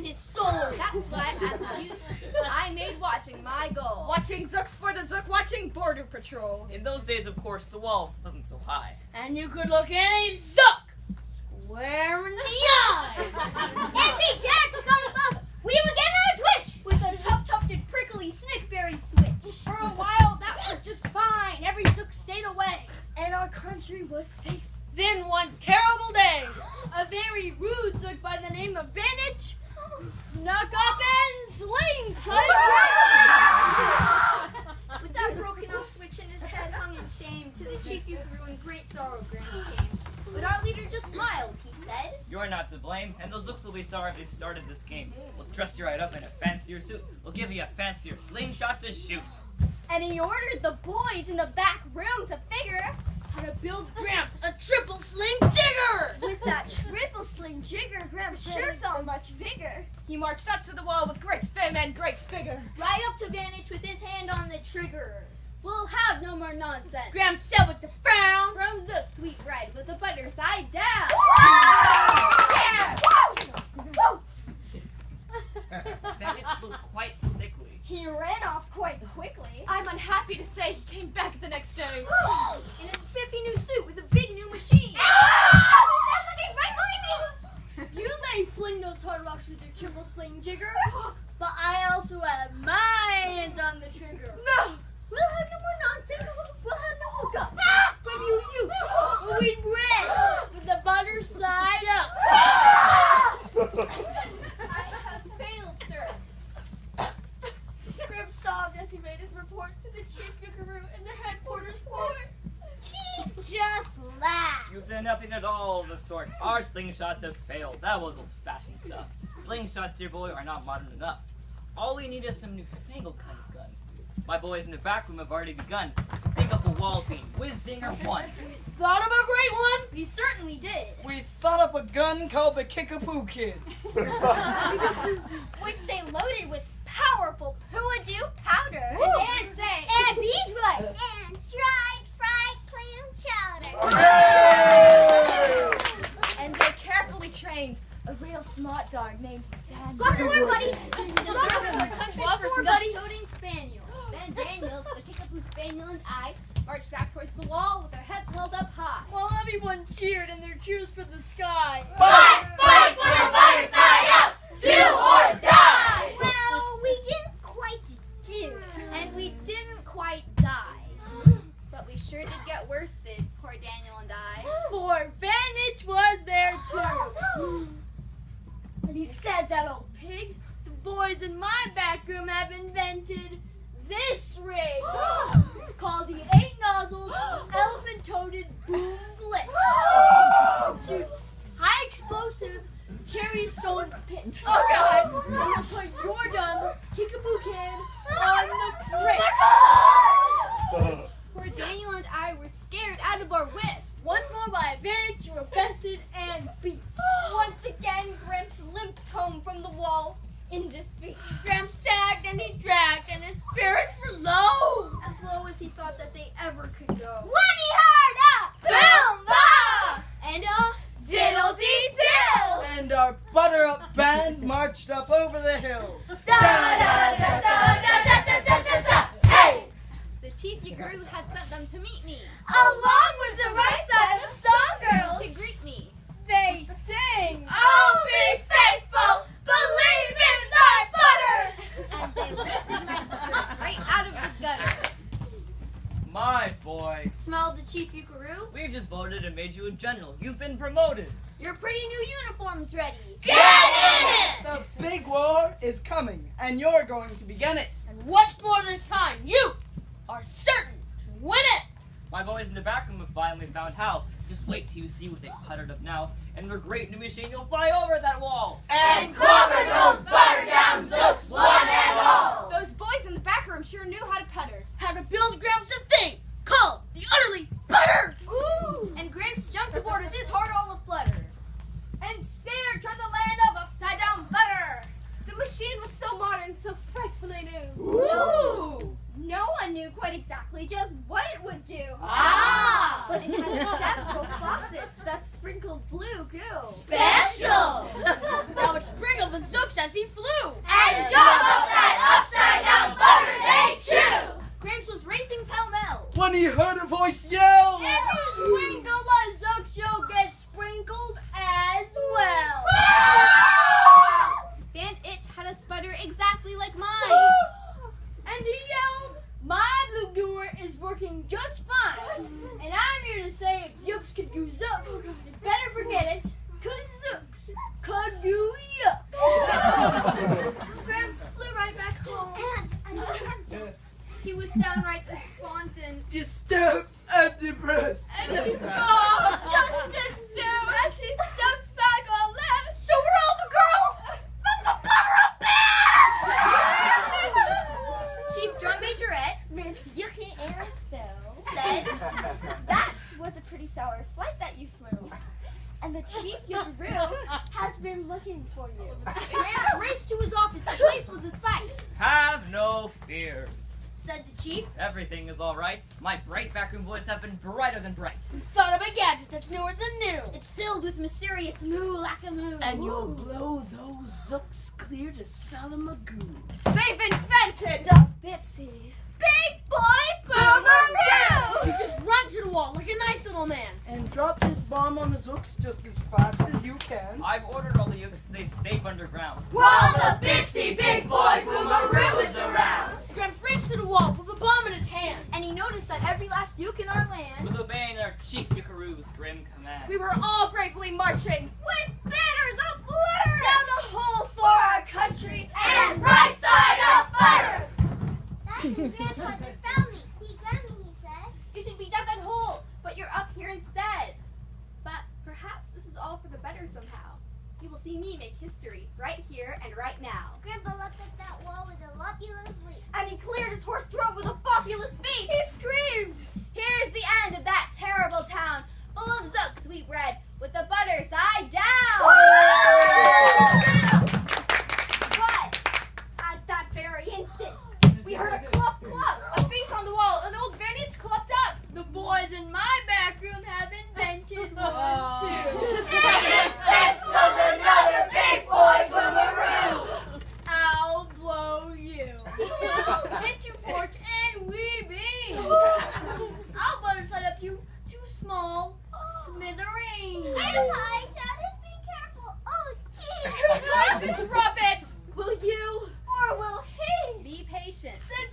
in his soul. That's why, as a youth, I made watching my goal. Watching Zooks for the Zook, watching Border Patrol. In those days, of course, the wall wasn't so high. And you could look any Zook square in the eye. If he dared to come above, we would give him a twitch with a tough-tufted, prickly snakeberry switch. For a while, that worked just fine. Every Zook stayed away, and our country was safe. Then one terrible day, a very rude Zook by the name of Vantage snuck up and slingshot With that broken-off switch in his head hung in shame, to the chief you grew in great sorrow Gramps came. But our leader just smiled, he said. You're not to blame, and those Zooks will be sorry if they started this game. We'll dress you right up in a fancier suit. We'll give you a fancier slingshot to shoot. And he ordered the boys in the back room to figure how to build Gramps a triple sling jigger. With that triple sling jigger, Gramps sure felt much bigger. He marched up to the wall with great vim and great vigor. Right up to Vantage with his hand on the trigger. We'll have no more nonsense. Gramps said with the frown. From Zook sweet bread with the butter side down. Yeah! Vantage looked quite sickly. He ran off quite quickly. I'm unhappy to say he came back the next day. In a spiffy new suit with a big new machine. That's looking right behind me. You may fling those hard rocks with your triple sling jigger, but I also have my hands on the trigger. No! We'll have no more nonsense. We'll have no hookup. From you youths, we'd bread with the butter side up. I have failed, sir. Gramps sobbed as he made his report to the chief Yuckaroo in the headquarters court. Chief just laughed. You've done nothing at all of the sort. Our slingshots have failed. That was old-fashioned stuff. Slingshots, dear boy, are not modern enough. All we need is some newfangled kind of gun. My boys in the back room have already begun. Think of the wall being Whiz-Zinger 1. Thought of a great one. We certainly did. We thought up a gun called the Kickapoo Kid. Which they loaded with powerful Poo-a-Doo powder. And say, And beeswax. and dried fried clam chowder. And they carefully trained a real smart dog named Dan. Go to work, buddy. To serve as our country's Walk first forward, buddy. gun-toting spaniel. Then Daniel, the Kickapoo Spaniel, and I marched back towards the wall with our heads held up high. While everyone cheered and their cheers for the sky. Fight! Fight for the butter side up! Do or die! Well, we didn't quite do. And we didn't quite die. But we sure did get worsted, poor Daniel and I. For Vantage was there too. And he said, that old pig, the boys in my back room have invented this rig called the 8-nozzled elephant-toted boom blitz. Shoots high explosive cherry stone pits. Oh, God! And will put your dumb Kickapoo Kid on the fritz. Poor Daniel and I were scared out of our wits. Once more by Vantage, you were bested and beat. Once again, Gramps limped home from the wall in defeat. Gramps sagged and he dragged, and his spirits were low. As low as he thought that they ever could go. When he heard a Boom! Bah! And Diddle-dee-dill! And our butter up band marched up over the hill. Da-da-da-da-da-da-da-da-da! Hey! The chief Yuckaroo had sent them to meet me, along with the right side of song girls to greet me. they sang. Oh, be faithful, believe in thy butter! And they lifted my skirt right out of the gutter. My boy, smiled the chief Yuckaroo. we've just voted and made you a general. You've been promoted. Your pretty new uniform's ready. Get in it! The big war is coming, and you're going to begin it. And what's more this time, you are certain to win it. My boys in the back room have finally found how. Just wait till you see what they've puttered up now. And their great new machine, you'll fly over that wall. And clobber those butter down Zooks, one and all. Those boys in the back room sure knew how to putter. How to build Gramps a thing called the utterly butter. Ooh. And Gramps jumped aboard with his heart all aflutter. And steered toward the land of upside down butter. The machine was so so modern, so frightfully new. Ooh! No one knew quite exactly just what it would do. Ah! But it had several faucets that sprinkled blue goo. Special! Now it sprinkled the Seuss as he flew. And gobbled that upside-down butter they chew! Gramps was racing pell-mell. When he heard a voice yell, If you sprinkle a Seuss, you'll get sprinkled as well. Van Itch had a sputter exactly like mine. And he yelled, "My blue gooer is working just fine. And I'm here to say if yucks could goo zucks, you'd better forget it, 'cause zucks could goo yucks." Gramps flew right back home. He was downright despondent. disturbed and depressed. And he saw just as soon as he steps back on left. So we're all the girl from the butter up Chief Drum Majorette Miss Yuki said, "That was a pretty sour flight that you flew. And the chief Yukaroo has been looking for you. Gramps raced to his office. The place was a sight. Have no fears. Said the chief. Everything is all right. My bright backroom boys have been brighter than bright. Thought of a gadget that's newer than new. It's filled with mysterious moo-lacka-moo. And you'll blow those zooks clear to Salamagoo. They've invented The Bitsy. Big boy boomeroo! You just run to the wall like a nice little man. And drop this bomb on the zooks just as fast as you can. I've ordered all the yokes to stay safe underground. While the Bitsy Big Boy Boomeroo is around. Gramps raced to the wall with a bomb in his hand. And he noticed that every last uke in our land, Was obeying our Chief Yukaroo's grim command. We were all bravely marching With banners of glitter! down the hole for our country and right side up butter. That's your grandfather found me. He grabbed me, he said. You should be down that hole, but you're up here instead. But perhaps this is all for the better somehow. You will see me make history right here and right now. Grandpa leapt up that wall with a lopulous leap. And he cleared his hoarse throat with a fabulous beat. He screamed. Here's the end of that terrible town, full of Zook sweet bread with the butter side down. But at that very instant, we heard a clop clop. A feet on the wall, an old bandage clopped up. The boys in my back room have invented one too. And his fist was another Big Boy Boomeroo. I'll blow you into pork and wee beans. I'll butter side up you two small smithereens. Grandpa, I shouted, be careful. Oh, gee. Who's going to drop it? Will you or will he? Be patient. Said